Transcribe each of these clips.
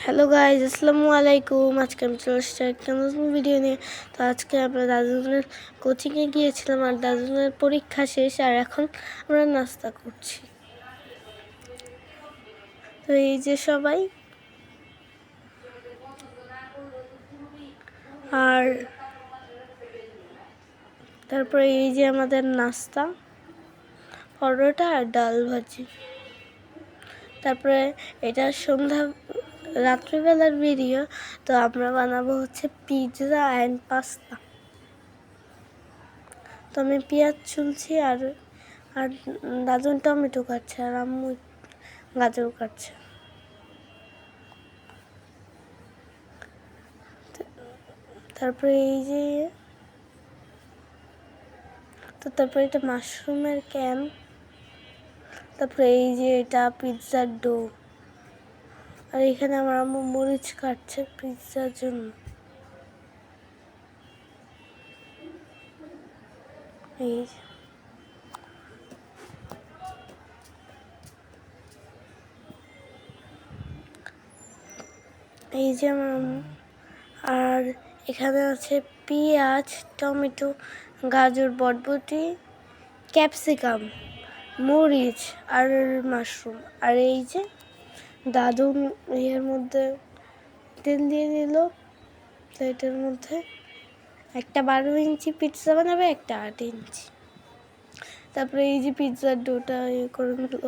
Hello guys, আসসালামু আলাইকুম। আজকে আমি চলে এসেছি একটা নতুন ভিডিও নিয়ে। তো আজকে আমরা দাদুনের কোচিংয়ে গিয়েছিলাম, আর দাদুনের পরীক্ষা শেষ, আর এখন আমরা নাস্তা করছি। তো এই যে সবাই, আর তারপরে এই যে আমাদের নাস্তা, পরোটা আর ডাল ভাজি। তারপরে এটা রাত্রিবেলার ভিডিও। তো আমরা বানাবো হচ্ছে পিৎজা অ্যান্ড পাস্তা। তো আমি পেঁয়াজ চুলছি, আর দাদুন টমেটো কাটছে, আর আম্মু গাজর কাটছে। তারপরে এই যে তারপরে এটা মাশরুমের ক্যান। তারপরে এই যে এটা পিৎজার ডো, আর এখানে আমার আম্মু মরিচ কাটছে পিৎজার জন্য। এই যে আমার আম্মু, আর এখানে আছে পেঁয়াজ, টমেটো, গাজর, বরবটি, ক্যাপসিকাম, মরিচ আর মাশরুম। আর এই যে দাদু এর মধ্যে তেল দিয়ে দিল। তো এটার মধ্যে একটা 12 ইঞ্চি পিৎজা বানাবে, একটা 8 ইঞ্চি। তারপরে এই যে পিৎজার ডোটা করে নিল।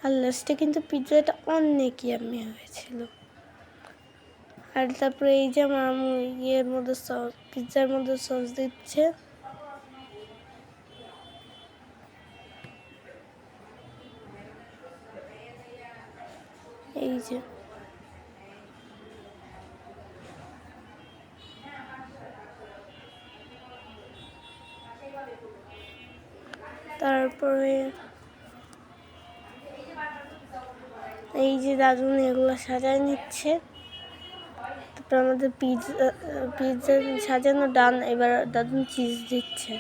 আর লাস্টে কিন্তু পিৎজাটা অনেক ইয়াম্মি হয়েছিল। আর তারপরে এই যে আমার আম্মু পিৎজার মধ্যে সস দিচ্ছে। এই যে তারপরে এই যে দাদু এগুলো সাজায় নিচ্ছে। তারপর আমাদের পিৎজা সাজানো ডান। এবার দাদু চিজ দিচ্ছে।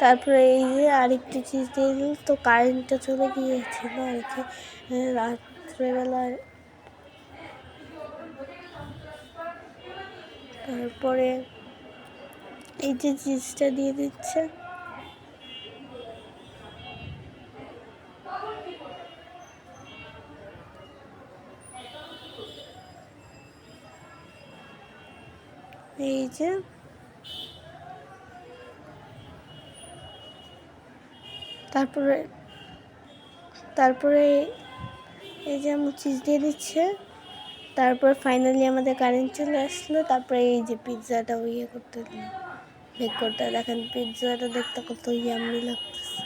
তারপরে এই যে আরেকটি চিজ দিয়ে দিল। তো কারেন্টটা চলে গিয়েছিল আর কি রাত্রেবেলায়। তারপরে এই যে চিজটা দিয়ে দিচ্ছে। এই যে তারপরে এই যে আমি চিজ দিয়ে দিচ্ছে। তারপর ফাইনালি আমাদের কারেন্ট চলে আসলো। তারপরে এই যে পিৎজাটা করতে বেক করতে দেখেন, পিৎজাটা দেখতে কত ইয়াম্মি লাগতেছে।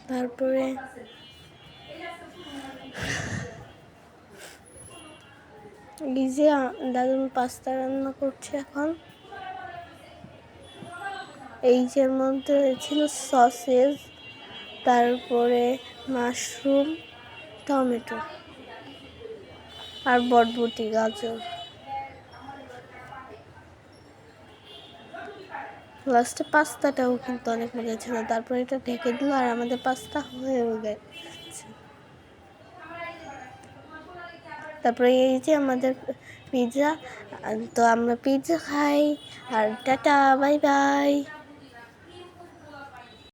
তারপরে এই যে দাদু পাস্তা রান্না করছে এখন। এই যে মধ্যে ছিল সসেজ, তারপরে মাশরুম, টমেটো আর বরবটি, গাজর। লাস্টে পাস্তাটাও কিন্তু অনেক মজা ছিল। তারপরে এটা ঢেকে দিল, আর আমাদের পাস্তা হয়ে গেছে। তারপরে এই যে আমাদের পিৎজা। তো আমরা পিৎজা খাই, আর টাটা, বাই বাই।